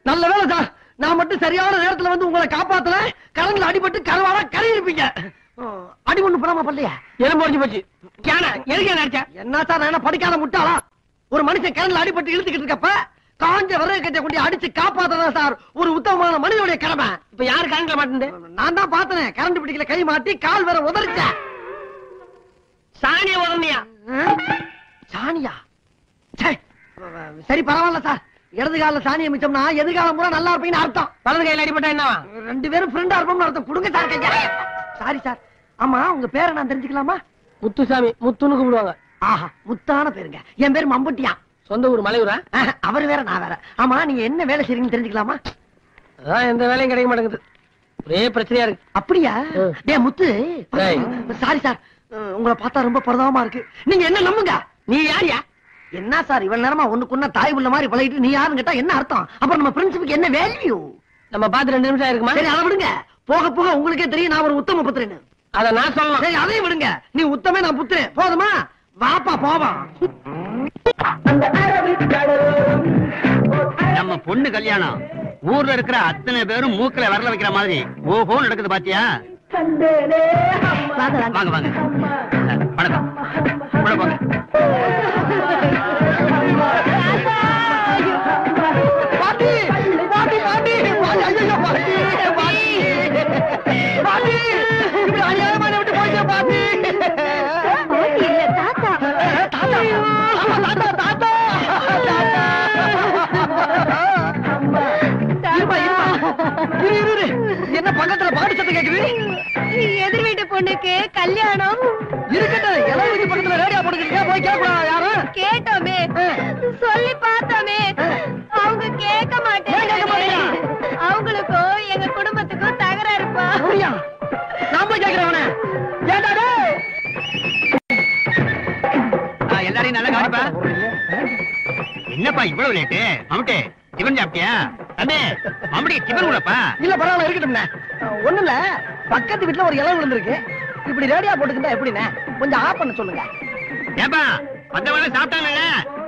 நல்ல வேலை சார், நான் மட்டும் சரியான நேரத்துல வந்து உங்களை காப்பாத்தல, கரண்ட்ல அடிபட்டு கருவாடா கறி இருப்பீங்க. அடி ஒண்ணு போடாம பண்ணலையா? எலும்பு உடைஞ்சு போச்சு. என்ன சார், நான் படிக்காத முட்டாளா? ஒரு மனுஷன் கரண்ட்ல அடிபட்டு இழுத்துக்கிட்டு இருக்கப்ப காஞ்ச விறகு கட்டை கொண்டு அடிச்சு காப்பாத்ததான் சார் ஒரு உத்தமமான மனிதனுடைய கடமை. இப்ப யாரு கரண்ட்ல மாட்டேன்? நான் தான் பார்த்தேன். கரண்ட் பிடிக்கல, கை மாட்டி கால் வேற உதறிச்ச. சாணியா உதனியா? சாணியா? சரி பரவாயில்ல சார், இடது கால சாணியை மிச்சம்னா எதிர்காலம் பூரா நல்லா இருப்பீங்கன்னு அர்த்தம். வலது கையில அடிபட்டா என்ன? ரெண்டு பேரும் ஃப்ரெண்டா இருப்போம்னு அர்த்தம். கொடுங்க சார் கையா. Sorry sir. ஆமா, உங்க பேரை நான் தெரிஞ்சுக்கலாமா? முத்துசாமி. முத்துன்னு கூப்பிடுவாங்க. ஆஹா, முத்தான பேருங்க. என் பேரு மம்பட்டியா. சொந்த ஊர் மலையூரா? அவர் வேற நான் வேற. ஆமா, நீங்க என்ன வேலை செய்றீங்கன்னு தெரிஞ்சுக்கலாமா? அதான் எந்த வேலையும் கிடைக்க மாட்டேங்குது, ஒரே பிரச்சனையா இருக்கு. அப்படியா? டேய் முத்து, சாரி சார், உங்களை பார்த்தா ரொம்ப பரதாபமா இருக்கு. நீங்க என்ன நம்புங்க. நீ யாரியா? என்ன சார் இவ்வளவு நேரமா ஒண்ணுக்குன்னா தாய் உள்ள மாதிரி பழகிட்டு நீ யாருன்னு கேட்டா என்ன அர்த்தம்? அப்புறம் நம்ம பிரின்சிபுக்கு என்ன வேல்யூ? நம்ம பார்த்து 2 நிமிஷம் இருக்குமா? சரி அதை விடுங்க. போக போக உங்களுக்கே தெரியும் நான் ஒரு உத்தம புத்திரன்னு. அத நான் சொல்லலாம். சரி அதையும் விடுங்க. நீ உத்தமே, நான் புத்திரன். போதுமா? வாப்பா போவோம். நம்ம பொண்ணு கல்யாணம் ஊர்ல இருக்கிற அத்தனை பேரும் மூக்கல வரல வைக்கிற மாதிரி ஓஹோ நடக்குது பாத்தியா? வாங்க வாங்க, வணக்கம். போங்க. பாட்டி பாட்டி பாட்டி ஐயோ பாட்டி பாட்டி பாட்டி இப்படி அநியாயமான விட்டு போயிட்டே பாட்டி. பாட்டி இல்ல தாத்தா. தாத்தா தாத்தா தாத்தா என்ன பக்கத்துல பாட்டு சத்தம் கேக்குது? எதிர் வீட்டு பொண்ணுக்கு கல்யாணம். இருக்கட்டும், எல்லாம் வீட்டு பக்கத்துல ரேடியோ போட்டுக்கிட்டு போய் கேட்கலாம். யாரும் கேட்டோமே, சொல்லி பார்த்தோமே, அவங்க கேட்க மாட்டேன். அவங்களுக்கும் எங்க குடும்பத்துக்கும் தகராறுப்பா. நாம கேக்குறவன எல்லாரையும் நல்லா கவனிப்பா. என்னப்பா இவ்வளவு லேட்டு? மம்முட்டி டிபன் சாப்பிட்டியா? தம்பி மம்முடி டிபன் கூடப்பா. இல்ல பரவாயில்ல, இருக்கட்டும்ண்ணே. ஒண்ணு இல்ல, பக்கத்து வீட்டுல ஒரு இலை விழுந்திருக்கு. இப்படி ரேடியா போட்டுக்கிட்டா எப்படிண்ணே? கொஞ்சம் ஆஃப் பண்ண சொல்லுங்க. ஏப்பா மத்தவங்க சாப்பிட்டாங்கல்ல,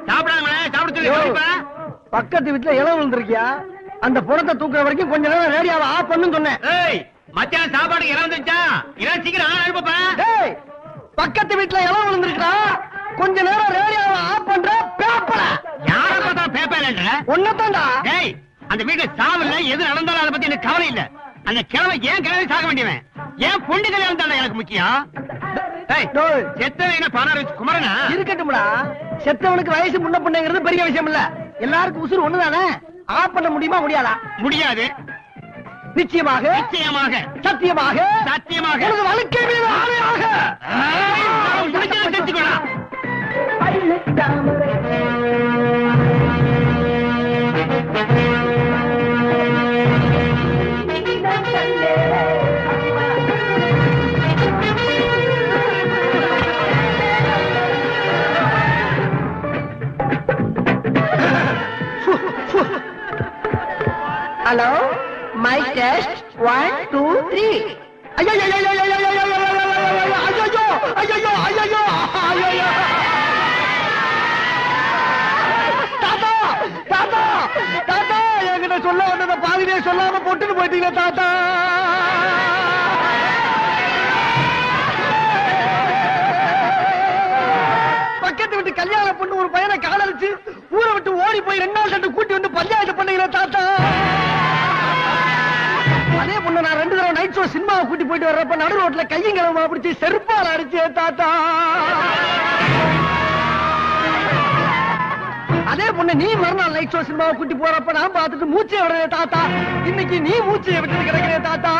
சாப்பிடாம சாப்பிட சொல்லி. பக்கத்து வீட்டுல இலை விழுந்திருக்கியா? அந்த புறத்தை தூக்குற வரைக்கும் கொஞ்ச நேரம் ரேடியோவை ஆஃப் பண்ணுன்னு சொன்னேன். மத்தியானம் சாப்பாடு இலை வந்துச்சா? இலை சீக்கிரம் அனுப்பப்பா. பக்கத்து வீட்டுல இலை விழுந்திருக்கா? கொஞ்ச நேரம் ரேடியோவை ஆஃப் பண்ற பேப்பர. யார பார்த்தா பேப்பர் ஒன்னதான்டா. டேய், அந்த வீட்டுல சாவல்ல எது நடந்தாலும் அதை பத்தி எனக்கு கவலை இல்ல. அந்த கிழமை ஏன் கிழமை சாக வேண்டியவன்? ஏன் பொண்ணு கல்யாணம் தானே எனக்கு முக்கியம். செத்தவன் என்ன பானார் குமரனா? இருக்கட்டும்டா, செத்தவனுக்கு வயசு முன்ன பொண்ணுங்கிறது பெரிய விஷயம் இல்ல. எல்லாருக்கும் உசுறு ஒண்ணுதானே. ஆஃப் பண்ண முடியுமா? முடியாதா? முடியாது. நிச்சயமாக நிச்சயமாக சத்தியமாக சத்தியமாக எனது வாழ்க்கை மீது ஆணையாக செஞ்சுக்கணும். Hello, mike test 1 2 3. ஐயோ ஐயோ ஐயோ ஐயோ ஐயோ ஐயோ ஐயோ ஐயோ ஐயோ. தாத்தா தாத்தா தாத்தா, என்கிட்ட சொல்ல வந்தத பாதியிலே சொல்லாம போட்டுட்டு போயிட்டீங்க தாத்தா. பக்கத்து விட்டு கல்யாண பொண்ணு ஒரு பையனை காதலிச்சு ஊரை விட்டு ஓடி போய் 2 நாள் கண்டு கூட்டி வந்து பஞ்சாயத்து பண்ணீங்க தாத்தா. அதே பொண்ணு நான் 2 தடவை நைட் ஷோ சினிமாவை கூட்டி போயிட்டு வர்றப்ப நடு ரோட்ல கையும் கிளம்பா பிடிச்சி செருப்பால் அடிச்சே தாத்தா. அதே பொண்ணு நீ மறுநாள் நைட் ஷோ சினிமாவை கூட்டி போறப்ப நான் பார்த்துட்டு மூச்சை விடுறே தாத்தா. இன்னைக்கு நீ மூச்சையை விட்டு கிடைக்கிறே தாத்தா.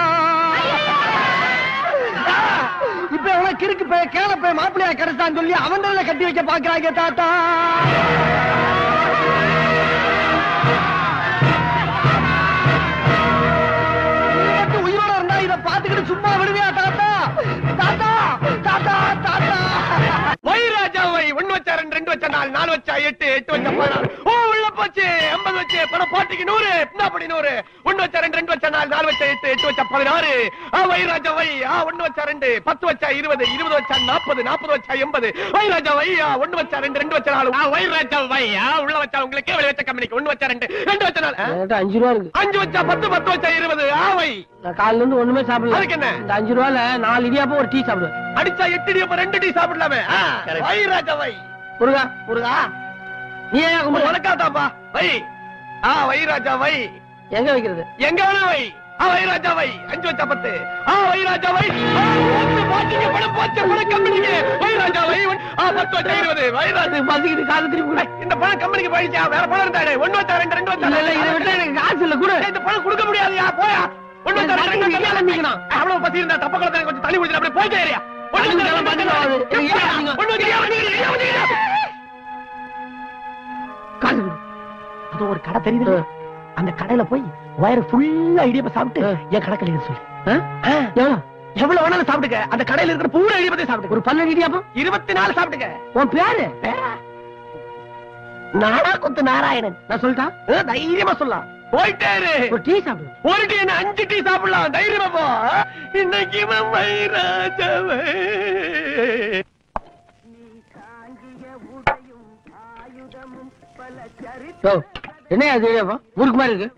இப்ப எவ்வளவு கிறுக்கு போய் கேள போய் மாப்பிள்ளையா கிடைச்சான்னு சொல்லி அவன் கட்டி வைக்க பாக்குறாங்க தாத்தா. 6 வச்சா 8, 8 வச்சா 16. ஓ உள்ள போச்சு. 80 வச்சு பணம் பாட்டிக்கு 100. அப்படி 100. 1 வச்சா 2, 2 வச்சா 4, 4 வச்சா 8, 8 வச்சா 16. வை ராஜா வை. 1 வச்சா 2, 10 வச்சா 20, 20 வச்சா 40, 40 வச்சா 80. வை ராஜா வை. 1 வச்சா 2, 2 வச்சா 4. வை ராஜா வை. உள்ள வச்சா உங்களுக்கு வெளிய வச்சா கம்பெனிக்கு. 1 வச்சா 2, 2 வச்சா 4. 5 ரூபா இருக்கு. 5 வச்சா 10, 10 வச்சா 20. வை. நான் காலையில இருந்து ஒண்ணுமே சாப்பிடல. அதுக்கு என்ன? இந்த 5 ரூபால 4 இடியாப்பம் ஒரு டீ சாப்பிடுவேன். அடிச்சா 8 டீ அப்ப 2 டீ சாப்பிடலாமே. வை ராஜா வை. முருகா முருகா நீ ஏன் கும்பிடு? வணக்காதாப்பா. வை. வை ராஜா வை. எங்க வைக்கிறது? எங்க வேணா வை. வை ராஜா வை. 5 வச்சா 10. வை ராஜா வை. போச்சு பாட்டிக்கு பணம் போச்சு பணம் கம்பெனிக்கு. வை ராஜா வை. 10 வச்சா 20. வை ராஜா பசிக்குது காசு திருப்பி கொடு. இந்த பணம் கம்பெனிக்கு போயிடுச்சா? வேற பணம் இருந்தாடே. 1 வச்சா 2, 2 வச்சா இல்ல இதை விட்டா எனக்கு காசு இல்ல கூட. இந்த பணம் கொடுக்க முடியாதுயா. போயா. 1 வச்சா 2, 2 வச்சா நிக்கணும். அவ்வளவு பசி இருந்தா தப்ப குளத்துல கொஞ்சம் தண்ணி குடிச்சு அப்படியே போயிட்டே ஏரியா. 1 வச்சா 2 காசு கொடு. அது ஒரு கடை தெரியுது. அந்த கடையில போய் வயிறு ஃபுல்லா இடியப்ப சாப்பிட்டு என் கணக்கில் எழுத சொல்லு. எவ்வளவு வேணாலும் சாப்பிட்டுக்க. அந்த கடையில இருக்கிற பூரா இடியப்பத்தை சாப்பிட்டு. ஒரு 12 இடியாப்பம் 24 சாப்பிட்டுக்க. உன் பேரு? நாடாக்குத்து நாராயணன். நான் சொல்லிட்டான். தைரியமா சொல்லலாம். போயிட்டே இரு. ஒரு டீ சாப்பிடு. ஒரு டீ என்ன 5 டீ சாப்பிடலாம். தைரியமா போ. இன்னைக்கு வைராஜவே. என்ன அது இடியாப்பம் முறுக்கு மாதிரி இருக்கு?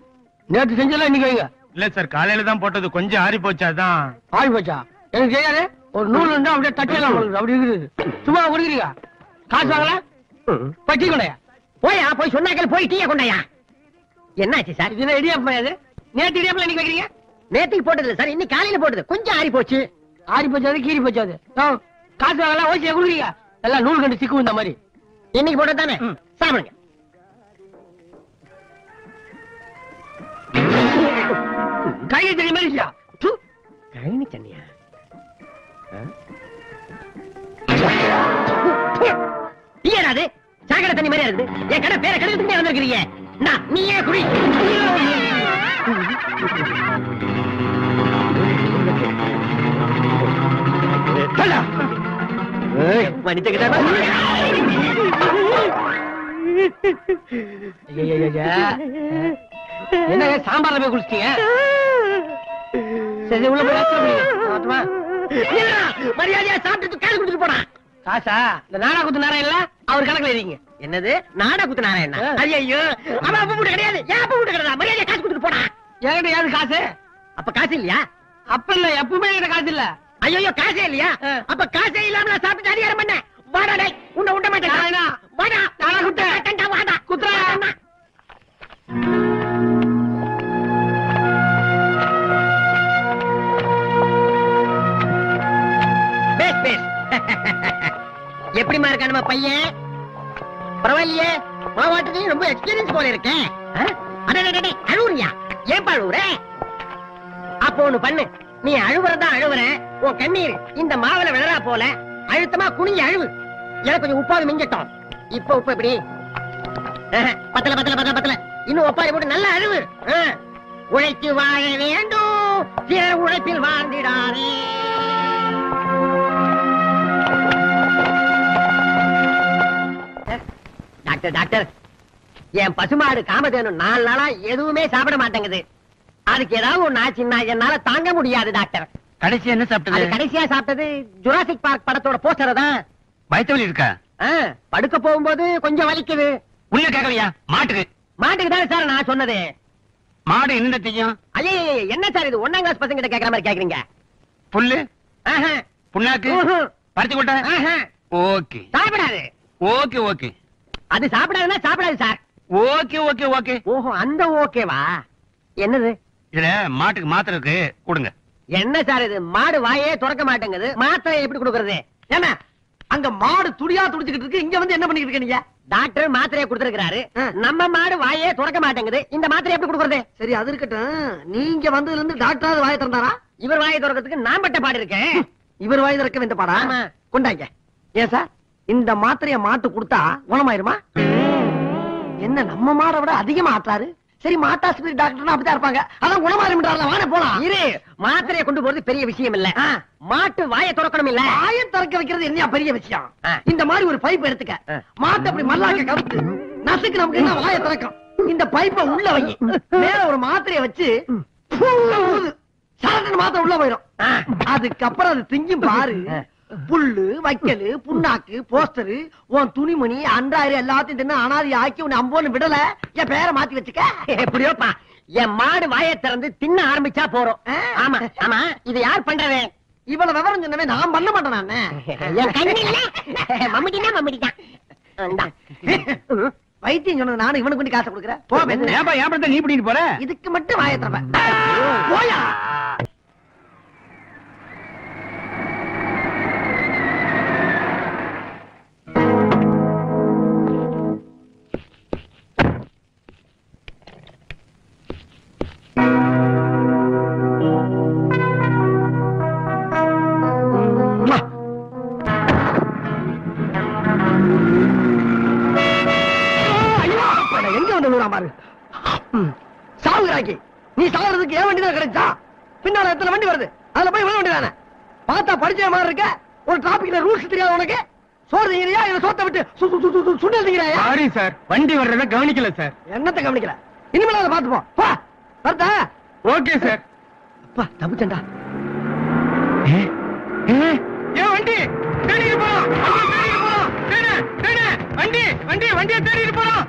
நேற்று செஞ்சல இன்னைக்கு வைங்க. இல்ல சார், காலையில தான் போட்டது, கொஞ்சம் ஆறி போச்சாதான். ஆள் போச்சா? எனக்கு தெரியாது. ஒரு நூல் இருந்தா அப்படியே தட்டியெல்லாம் அப்படி இருக்குது. சும்மா குடிக்கிறீங்க. காசு வாங்கல போய் டீ கொண்டாயா. போயா போய் சொன்னாக்கள் போய் டீயை கொண்டாயா. என்னாச்சு சார்? இது என்ன இடியாப்பம் அது? நேற்று இடியாப்பம் இன்னைக்கு வைக்கிறீங்க? நேற்றுக்கு போட்டது இல்ல சார், இன்னைக்கு காலையில போட்டது. கொஞ்சம் ஆறி போச்சு. ஆறி போச்சாது கீறி போச்சாது. காசு வாங்கல ஓசியா குடுக்குறீங்க. எல்லாம் நூல் கண்டு சிக்கும் இந்த மாதிரி. இன்னைக்கு போட்டது தானே, சாப்பிடுங்க. கையை தெரிய மாதிரி இல்லையா? கழனி தண்ணியா? டீயடாது சாக்கடை தண்ணி மாதிரி இருக்குது. என் கடை பேரை கெடுக்கிறதுக்கு வந்திருக்கிறீங்க. நீயே குடி. என்ன சாம்பார்ல போய் குடிச்சிட்டீங்க? சரி உள்ள போய் மரியாதையா சாப்பிட்டு காசு கொடுத்துட்டு போனா. காசா? இந்த நாடா குத்து நேரம் இல்ல அவர் கணக்குல இருக்கீங்க. என்னது நாடா குத்து நாராயணா? ஐயோ அவன் அப்ப வீட்டு கிடையாது. ஏன் அப்ப வீட்டு கிடையாது? மரியாதையா காசு கொடுத்துட்டு போனா. என்கிட்ட யாரு காசு? அப்ப காசு இல்லையா? அப்ப இல்ல, எப்பவுமே என்கிட்ட காசு இல்ல. ஐயோ காசே இல்லையா? அப்ப காசே இல்லாம நான் சாப்பிட்டு அதிகாரம் பண்ண. வாடா டேய், உன்னை விட மாட்டேன். வாடா நாடா குத்து. வாடா குத்துறா. எப்படிமா இருக்கா நம்ம பையன்? பரவாயில்லையே, மாவாட்டத்தையும் ரொம்ப எக்ஸ்பீரியன்ஸ் போல இருக்கேன். அழுவுறியா? ஏன் அழுவுற? அப்போ ஒண்ணு பண்ணு, நீ அழுவுறதா அழுவுற. உன் கண்ணீர் இந்த மாவுல விழறா போல அழுத்தமா குனிஞ்சு அழுவு. எனக்கு கொஞ்சம் உப்பாவது மிஞ்சட்டும். இப்ப உப்பு எப்படி? பத்தல பத்தல பத்தல பத்தல. இன்னும் ஒப்பாரி போட்டு நல்லா அழுவு. உழைத்து வாழ வேண்டும், சிலர் உழைப்பில் வாழ்ந்திடாதே. டாக்டர் டாக்டர், என் பசுமாடு காமதேனு 4 நாளா எதுவுமே சாப்பிட மாட்டேங்குது. அதுக்கு ஏதாவது ஒண்ணு ஆச்சுன்னா என்னால தாங்க முடியாது டாக்டர். கடைசி என்ன சாப்பிட்டது? கடைசியா சாப்பிட்டது ஜுராசிக் பார்க் படத்தோட போஸ்டர் தான். வயிற்று வலி இருக்கா? படுக்க போகும்போது கொஞ்சம் வலிக்குது. உள்ள கேட்கலையா? மாட்டுக்கு தானே சார் நான் சொன்னது. மாடு என்ன செய்யும்? ஐயே என்ன சார் இது 1ஆம் கிளாஸ் பசங்க கிட்ட கேக்குற மாதிரி கேக்குறீங்க? புல்லு, புண்ணாக்கு, பருத்தி கொட்டை. ஓகே சாப்பிடாது. Okay okay. அது சாப்பிடாதுன்னா சாப்பிடாது சார். Okay okay okay. ஓஹோ அந்த ஓகேவா? என்னது இதுல மாட்டுக்கு மாத்திரை இருக்கு, கொடுங்க. என்ன சார் இது? மாடு வாயே திறக்க மாட்டேங்குது, மாத்திரை எப்படி கொடுக்கறது? என்ன அங்க மாடு துடியா துடிச்சுக்கிட்டு இருக்கு, இங்க வந்து என்ன பண்ணிட்டு இருக்க நீங்க? டாக்டர் மாத்திரையை கொடுத்திருக்காரு. நம்ம மாடு வாயே திறக்க மாட்டேங்குது, இந்த மாத்திரை எப்படி கொடுக்கறது? சரி அது இருக்கட்டும், நீங்க வந்ததுல இருந்து டாக்டர் வாயை திறந்தாரா? இவர் வாயை திறக்கிறதுக்கு நான் பட்ட பாடு இருக்கேன். இவர் வாய் திறக்க வேண்டிய பாடா? கொண்டாங்க. ஏன் சார் இந்த மாத்திரைய மாட்டு கொடுத்தா குணமாயிருமா? என்ன நம்ம மாடை விட அதிகமா ஆட்டாரு? சரி மாட்டாஸ்பத்திரி டாக்டர்னா அப்படிதான் இருப்பாங்க. அதான் குணமாறிட்டார்ல, வானே போலாம். இரு, மாத்திரையை கொண்டு போறது பெரிய விஷயம் இல்ல. மாட்டு வாயை திறக்கணும் இல்ல. வாயை திறக்க வைக்கிறது என்ன பெரிய விஷயம்? இந்த மாதிரி ஒரு பைப் எடுத்துக்க, மாட்டு அப்படி மல்லாக்க கவுத்து நசுக்கு நமக்கு என்ன வாயை திறக்கும். இந்த பைப்பை உள்ள வை, மேல ஒரு மாத்திரையை வச்சு சாதாரண மாத்திரை உள்ள போயிடும். அதுக்கப்புறம் அது திங்கும் பாரு. புல்லு, வைக்கலு, புண்ணாக்கு, போஸ்டரு, உன் துணிமணி, அன்றாயிரம் எல்லாத்தையும் தின்னு அனாதி ஆக்கி உன்னை அம்போன்னு விடல. என் பேரை மாத்தி வச்சுக்க. எப்படியோப்பா, என் மாடு வாயை திறந்து தின்ன ஆரம்பிச்சா போறோம். ஆமா ஆமா, இது யார் பண்றது? இவ்வளவு விவரம் சொன்னவே நான் பண்ண மாட்டேன். நானு என் கண்ணில்ல மம்முட்டினா மம்முட்டிதான். வைத்தியம் சொன்னது நானும் இவனுக்கு கொண்டு காசை கொடுக்குறேன். போ, நீ பிடிட்டு போற. இதுக்கு மட்டும் வாயை திறப்பேன். போயா. சாவுகிறாக்கி, நீ சாகுறதுக்கு ஏன் வண்டிதான் கிடைச்சா? பின்னால எத்தனை வண்டி வருது, அதுல போய் விழ வேண்டியதானே? பார்த்தா படிச்ச மாதிரி இருக்க, ஒரு டிராபிக்ல ரூல்ஸ் தெரியாது உனக்கு. சோறு திங்கிறியா இல்ல சோத்தை விட்டு சுண்டல் திங்கிறாயா? சாரி சார், வண்டி வர்றத கவனிக்கல சார். என்னத்தை கவனிக்கல? இனிமேல அதை பார்த்துப்போம். போ வரதா? Okay sir. அப்பா தப்பிச்சண்டா. ஏன் வண்டி தேடிட்டு போறோம், வண்டியை தேடிட்டு போறோம்.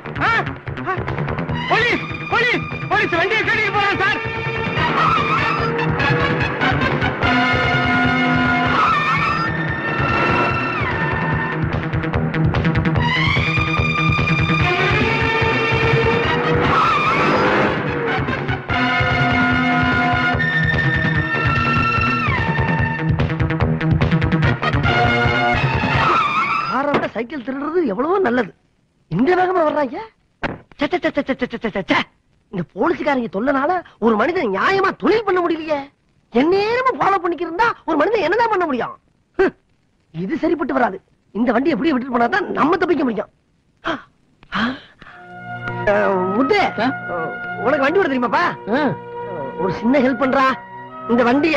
போலீஸ் போலீஸ் போலீஸ் வண்டியை தேடிட்டு போறோம் சார். சைக்கிள் திருடுறது எவ்வளவோ நல்லது. இந்த வேகமா வர்றாங்க. இந்த போலீஸ்காரங்க தொல்லனால ஒரு மனிதன் நியாயமா தொழில் பண்ண முடியலையே. எந்நேரமும் ஃபாலோ பண்ணிக்கிருந்தா ஒரு மனிதன் என்னதான் பண்ண முடியும்? இது சரிப்பட்டு வராது. இந்த வண்டி எப்படி விட்டு போனாதான் நம்ம தப்பிக்க முடியும். முத்து, உனக்கு வண்டி ஓட தெரியுமாப்பா? ஒரு சின்ன ஹெல்ப் பண்றா. இந்த வண்டிய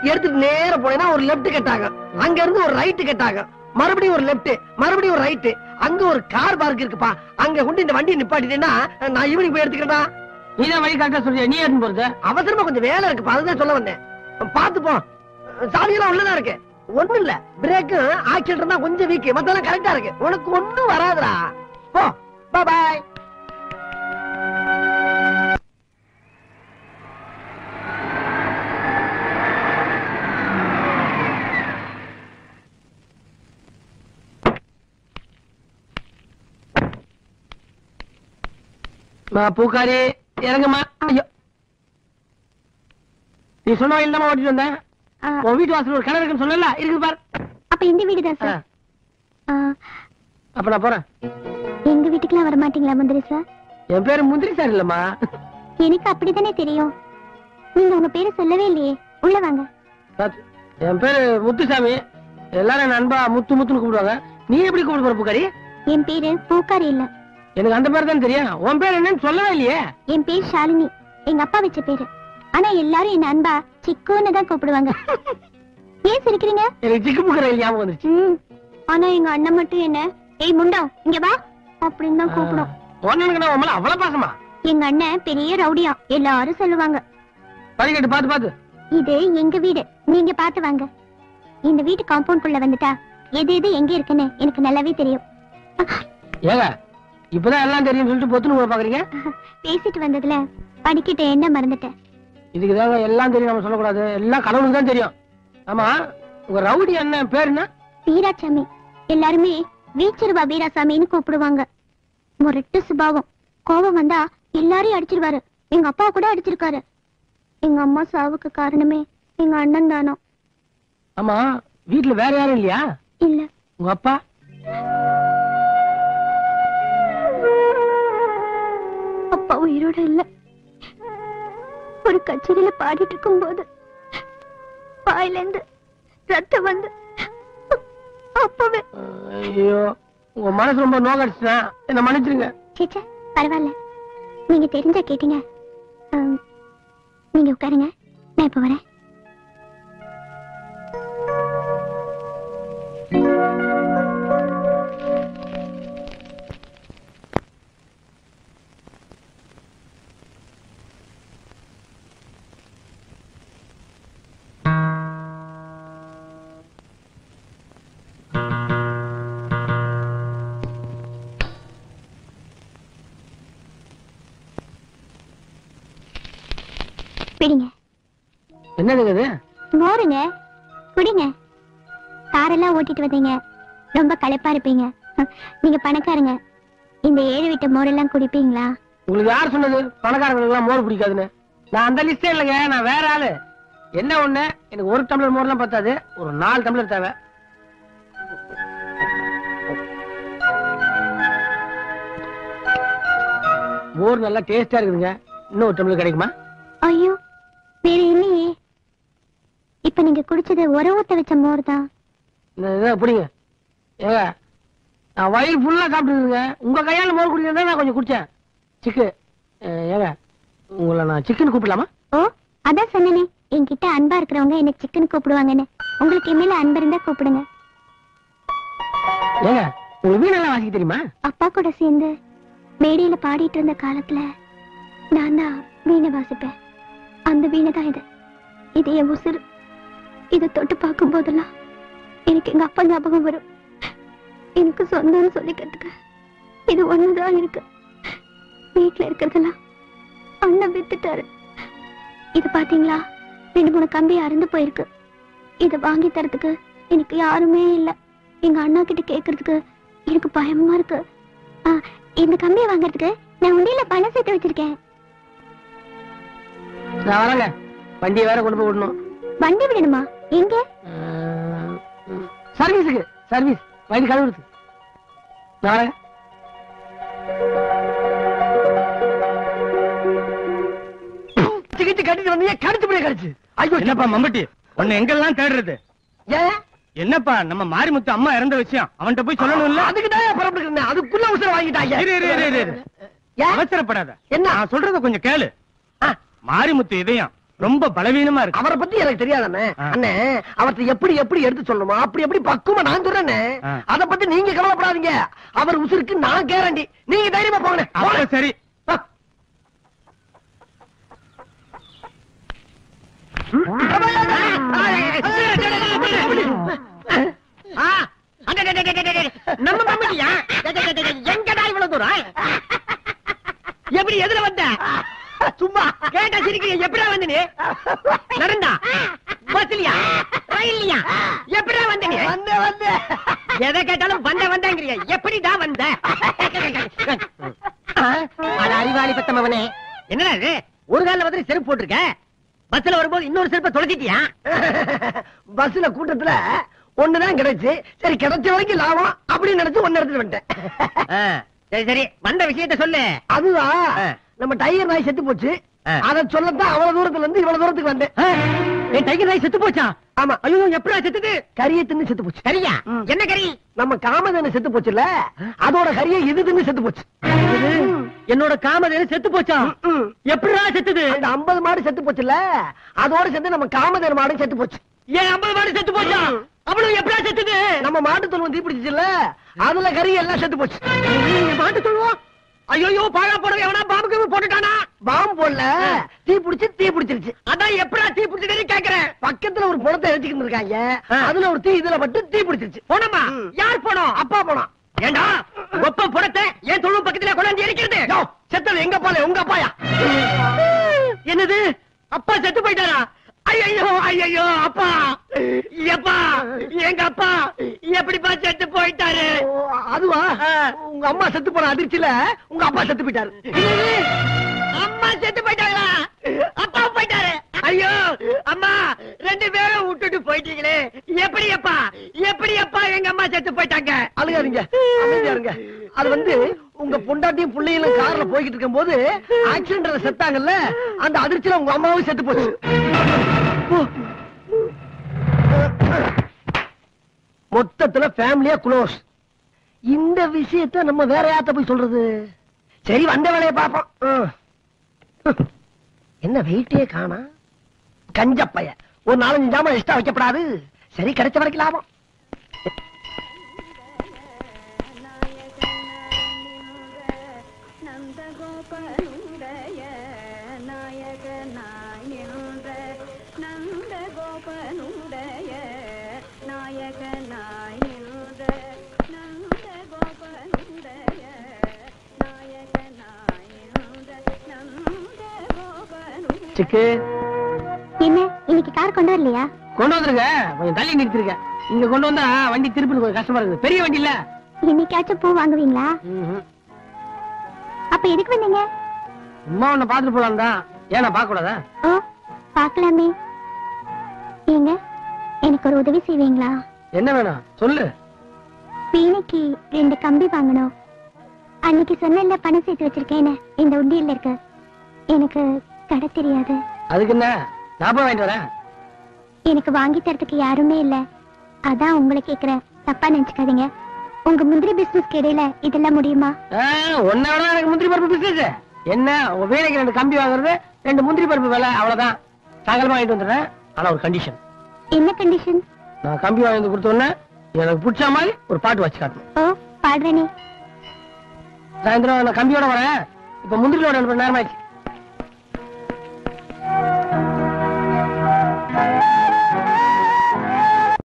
எடுத்துட்டு நேர போனேன்னா ஒரு லெப்ட் கட்டாங்க, அங்க இருந்து ஒரு ரைட் கட்டாங்க, மறுபடியும் ஒரு லெப்ட், மறுபடியும் ஒரு ரைட். அங்க ஒரு கார் பார்க் இருக்குப்பா, அங்க கொண்டு இந்த வண்டியை நிப்பாட்டிட்டேன்னா நான் ஈவினிங் போய் எடுத்துக்கிறதா. நீதான் வழி கரெக்டா சொல்றியா? நீ எடுத்து போறது அவசரமா கொஞ்சம் வேலை இருக்குப்பா, அதுதான் சொல்ல வந்தேன். பாத்துப்போம், சாவியெல்லாம் உள்ளதான் இருக்கு. ஒண்ணும் இல்ல, பிரேக்கு ஆக்சிடென்ட் தான் கொஞ்சம் வீக், மத்தெல்லாம் கரெக்டா இருக்கு. உனக்கு ஒண்ணும் வராதுடா. போ, பாய். பூக்காரி இறங்குமா. ஐயோ, நீ சொன்ன வயல் தான் ஓட்டிட்டு வந்தேன். உன் வீட்டு வாசல் ஒரு கிணறு இருக்குன்னு சொன்னல, இருக்கு பாரு. அப்ப இந்த வீடு தான் சார். அப்ப நான் போறேன். எங்க வீட்டுக்குலாம் வர மாட்டீங்களா முந்திரி சார்? என் பேரு முந்திரி சார் இல்லம்மா. எனக்கு அப்படித்தானே தெரியும். நீங்க உங்க பேரு சொல்லவே இல்லையே. உள்ள வாங்க. என் பேரு முத்துசாமி, எல்லாரும் நண்பா முத்து முத்துன்னு கூப்பிடுவாங்க. நீ எப்படி கூப்பிடு போற பூக்காரி? என் பேரு பூக்காரி இல்ல. எனக்கு அந்த பேர் தான் தெரியும். உன் பேர் என்னன்னு சொல்லவே இல்லையே. என் பேர் ஷாலினி, எங்க அப்பா வச்ச பேரு. ஆனா எல்லாரும் என் அன்பா சிக்குன்னு தான் கூப்பிடுவாங்க. ஏன் சிரிக்கிறீங்க? எனக்கு சிக்கு பூக்கிற ஞாபகம் வந்துருச்சு. ஆனா எங்க அண்ணன் மட்டும் என்ன ஏய் முண்டா இங்க வா அப்படின்னு தான் கூப்பிடும். ஒண்ணுங்கடா உன் மேல அவ்வளவு பாசமா? எங்க அண்ணன் பெரிய ரவுடியா, எல்லாரும் சொல்லுவாங்க. படிக்கட்டு பாத்து பாத்து. இது எங்க வீடு, நீங்க பாத்து வாங்க. இந்த வீட்டு காம்பவுண்ட் குள்ள வந்துட்டா எது எது எங்க இருக்குன்னு எனக்கு நல்லாவே தெரியும். ஏங்க இப்பதான் எல்லாம் தெரியும் சொல்லிட்டு பொத்துன்னு கூட பாக்குறீங்க? பேசிட்டு வந்ததுல படிக்கிட்ட என்ன மறந்துட்டேன். இதுக்குதாங்க எல்லாம் தெரியும் நம்ம சொல்லக்கூடாது, எல்லாம் கடவுளுக்கு தான் தெரியும். ஆமா, உங்க ரவுடி அண்ணன் பேர் என்ன? வீராசாமி. எல்லாருமே வீச்சருவா வீராசாமின்னு கூப்பிடுவாங்க. முரட்டு சுபாவம், கோபம் வந்தா எல்லாரையும் அடிச்சிருவாரு. எங்க அப்பா கூட அடிச்சிருக்காரு. எங்க அம்மா சாவுக்கு காரணமே எங்க அண்ணன் தானோ. ஆமா, வீட்டுல வேற யாரும் இல்லையா? இல்ல. உங்க அப்பா? அப்பா உயிரோட இல்ல. ஒரு கச்சேரியில பாடிட்டு இருக்கும் போது வாயில இருந்து ரத்தம் வந்து அப்பவே. ஐயோ, உங்க மனசு ரொம்ப நோக்கடிச்சுதான், என்ன மன்னிச்சிருங்க. சேச்சா பரவாயில்ல. நீங்க தெரிஞ்சா கேட்டீங்க. நீங்க உட்காருங்க, நான் இப்ப வரேன். பிடிங்க. என்னதுங்க இது? மோருங்க, குடிங்க. காரெல்லாம் ஓட்டிட்டு வந்தீங்க, ரொம்ப களைப்பா இருப்பீங்க. நீங்க பணக்காரங்க, இந்த 7 வீட்டு மோரெல்லாம் குடிப்பீங்களா? உங்களுக்கு யார் சொன்னது பணக்காரங்களுக்கு எல்லாம் மோர் பிடிக்காதுன்னு? நான் அந்த லிஸ்டே இல்லைங்க, நான் வேற ஆளு. என்ன ஒண்ணு, எனக்கு 1 டம்ளர் மோர்லாம் பத்தாது, ஒரு 4 டம்ளர் தேவை. மோர் நல்லா டேஸ்டா இருக்குதுங்க, இன்னும் 1 டம்ளர் கிடைக்குமா? ஐயோ, வேற இல்லையே. இப்ப நீங்க குடிச்சது ஒரு ஊத்த வச்ச மோர் தான். அப்படிங்க ஏங்க, நான் வயிறு ஃபுல்லா சாப்பிட்டுருங்க. உங்க கையால மோர் குடிக்கிறதா நான் கொஞ்சம் குடிச்சேன். சிக்கு ஏங்க, உங்களை நான் சிக்கன் கூப்பிடலாமா? ஓ, அதான் சொன்னேனே, என்கிட்ட அன்பா இருக்கிறவங்க என்ன சிக்கன் கூப்பிடுவாங்கன்னு. உங்களுக்கு என் அன்பு இருந்தா கூப்பிடுங்க. ஏங்க, உங்களுக்கு வீணெல்லாம் வாசிக்க தெரியுமா? அப்பா கூட சேர்ந்து மேடையில பாடிட்டு இருந்த காலத்துல நான் தான் வீணை வாசிப்பேன். அந்த வீணை தான் இது என் உசுறு. இதை தொட்டு பார்க்கும் போதெல்லாம் எனக்கு எங்க அப்பா ஞாபகம் வரும். எனக்கு சொந்தம்னு சொல்லிக்கிறதுக்கு இது ஒண்ணுதான் இருக்கு. வீட்டுல இருக்கிறதெல்லாம் அண்ணன் வித்துட்டாரு. இது பாத்தீங்களா, 2-3 கம்பி அறுந்து போயிருக்கு. இதை வாங்கி தரதுக்கு எனக்கு யாருமே இல்ல. எங்க அண்ணா கிட்ட கேக்குறதுக்கு எனக்கு பயமா இருக்கு. இந்த கம்பியை வாங்கறதுக்கு நான் உண்டியில பணம் சேர்த்து வச்சிருக்கேன். நான் வரேங்க, வண்டியை வேற கொண்டு போய் விடணும். வண்டி விடணுமா? எங்க? சர்வீஸுக்கு. சர்வீஸ் வண்டி கழுவுறது. நான் வரேன். கட்டிட்டு வந்தீங்க, கடிச்சு போய் கடிச்சு. ஐயோ, என்னப்பா மம்பட்டி, உன்னை எங்கெல்லாம் தேடுறது? ஏன் என்னப்பா, நம்ம மாரிமுத்து அம்மா இறந்த விஷயம் அவன்கிட்ட போய் சொல்லணும்ல? அதுக்கு தான் புறப்பட்டு அதுக்குள்ள உசுர வாங்கிட்டாங்க. அவசரப்படாத, என்ன நான் சொல்றத கொஞ்சம் கேளு. மாரிமுத்து இதயம் ரொம்ப பலவீனமா இருக்கு. அவரை பத்தி எனக்கு தெரியாதானே அண்ணே. அவர்கிட்ட எப்படி எப்படி எடுத்து சொல்லணுமா அப்படி எப்படி பக்குவமா நான் சொல்றேன்னு. அத பத்தி நீங்க கவலைப்படாதீங்க. அவர் உசுருக்கு நான் கேரண்டி. நீங்க தைரியமா போங்க. சரி. நம்ம மம்மியா எங்கடா இவ்வளவு தூரம்? எப்படி எதுல வந்த? சும்மா கேட்டா சிரிக்கிறீங்க. எப்படா வந்து நீ நடந்தா? பஸ்லியா ரயில்லையா? எப்படா வந்து நீ? வந்து எதை கேட்டாலும் வந்தங்கிறிய. எப்படிடா வந்த? அறிவாளி பத்தமவனே, என்னடா இது? ஒரு கால வந்து செருப்பு போட்டிருக்க, பஸ்ல வரும்போது இன்னொரு செருப்பை தொலைச்சிட்டியா? பஸ்ல கூட்டத்துல ஒண்ணுதான் கிடைச்சு, சரி கிடைச்ச வரைக்கும் லாபம் அப்படின்னு நினைச்சு ஒன்னு எடுத்துட்டு வந்துட்டேன். சரி சரி, வந்த விஷயத்த சொல்லு. அதுதான், நம்ம டைகர் நாய் செத்து போச்சு. அத சொல்லத்தான் அவ்வளவு தூரத்துல இருந்து இவ்வளவு தூரத்துக்கு வந்தேன். என் டைகர் நாய் செத்து போச்சா? ஆமா. ஐயோ, எப்படா செத்துது? கறியை தின்னு செத்து போச்சு. கரியா? என்ன கறி? நம்ம காமதேனு செத்து போச்சுல்ல, அதோட கறியை இது தின்னு செத்து போச்சு. என்னோட காமதேனு செத்து போச்சா? எப்படா செத்துது? அந்த 50 மாடு செத்து போச்சுல்ல, அதோட சேர்ந்து நம்ம காமதேனு மாடு செத்து போச்சு. ஏன் 50 மாடு செத்து போச்சா? அவ்வளவு எப்படா செத்துது? நம்ம மாட்டு தொழுவம் தீப்பிடிச்சுல, அதுல கறி எல்லாம் செத்து போச்சு. மாட்டு தொழுவம்? ஐயோ, பாழா போடவே எவனா பாம்புக்கு போட்டுட்டானா? பாம்பு போடல, தீ பிடிச்சிருச்சு. அதான் எப்படா தீ பிடிச்சது கேக்குறேன். பக்கத்துல ஒரு புணத்தை எரிச்சுக்கிட்டு இருக்காங்க, அதுல ஒரு தீ இதுல பட்டு தீ பிடிச்சிருச்சு. போனமா? யார் போனோம்? அப்பா போனோம். ஏண்டா ஒப்ப புடத்தை ஏன் தொழு பக்கத்துல கொண்டாந்து எரிக்கிறது? செத்தது எங்க அப்பால? உங்க அப்பாயா? என்னது, அப்பா செத்து போயிட்டாரா? ஐயோ ஐயோ, அப்பா எப்பா, எங்க அப்பா எப்படிப்பா செத்து போயிட்டாரு? அதுவா, உங்க அம்மா செத்து போன அதிர்ச்சியில உங்க அப்பா செத்து போயிட்டாரு. அம்மா செத்து போயிட்டாங்களா? அப்பா போயிட்டாரு? ஐயோ அம்மா, 2 பேரும் விட்டுட்டு போயிட்டீங்களே. எப்படி அப்பா எங்க அம்மா செத்து போயிட்டாங்க? அழுகாதீங்க, அமைதியா இருங்க. அது வந்து உங்க பொண்டாட்டியும் பிள்ளைகளும் கார்ல போய்கிட்டு இருக்கும் போது ஆக்சிடென்ட்ல செத்தாங்கல்ல, அந்த அதிர்ச்சியில உங்க அம்மாவும் செத்து போச்சு. மொத்தத்துல ஃபேமிலியா க்ளோஸ். இந்த விஷயத்தை நம்ம வேற யார்ட்ட போய் சொல்றது? சரி வந்த வேலையை பார்ப்போம். என்ன வெயிட்டே காணா கஞ்சப்பைய. ஒரு 4-5 ஜாமான் எக்ஸ்ட்ரா வைக்கப்படாது. சரி கிடைச்ச வரைக்கும் லாபம். சிக்கு என்ன இன்னைக்கு கார் கொண்டு வரலையா? கொண்டு வந்துருங்க. கொஞ்சம் தள்ளி நிறுத்திருக்கேன். இங்க கொண்டு வந்தா வண்டி திருப்பி கொஞ்சம் கஷ்டமா இருக்குது. பெரிய வண்டி இல்ல. இன்னைக்காச்சும் பூ வாங்குவீங்களா? அப்ப எதுக்கு வந்தீங்க? அம்மா உன்னை பாத்துட்டு போலாம் தான். ஏன்னா பாக்க கூடாதா? ஓ பாக்கலாமே. ஏங்க எனக்கு ஒரு உதவி செய்வீங்களா? என்ன வேணும் சொல்லு. வீணைக்கு 2 கம்பி வாங்கணும். அன்னைக்கு சொன்ன பணம் சேர்த்து வச்சிருக்கேன். இந்த உண்டியல்ல இருக்கு. எனக்கு கடை தெரியாது. அதுக்கு என்ன, நான் போய் வாங்கிட்டு வரேன். எனக்கு வாங்கி தரதுக்கு யாருமே இல்ல. அதான் உங்களை கேக்குறேன். தப்பா நினைச்சுக்காதீங்க. உங்க முந்திரி பிசினஸ் இடையில இதெல்லாம் முடியுமா? ஒன்ன விட எனக்கு முந்திரி பருப்பு பிசினஸ் என்ன? உங்க வீணைக்கு 2 கம்பி வாங்குறது 2 முந்திரி பருப்பு விலை, அவ்வளவுதான். சாயங்காலமா வாங்கிட்டு வந்துடுறேன். ஆனா ஒரு கண்டிஷன். என்ன கண்டிஷன்? நான் கம்பி வாங்கி வந்து கொடுத்த உடனே எனக்கு பிடிச்ச மாதிரி ஒரு பாட்டு வச்சு காட்டணும். ஓ பாடுறேனே. சாயந்தரம் நான் கம்பியோட வரேன். இப்ப முந்திரியோட நேரம் ஆயிடுச்சு.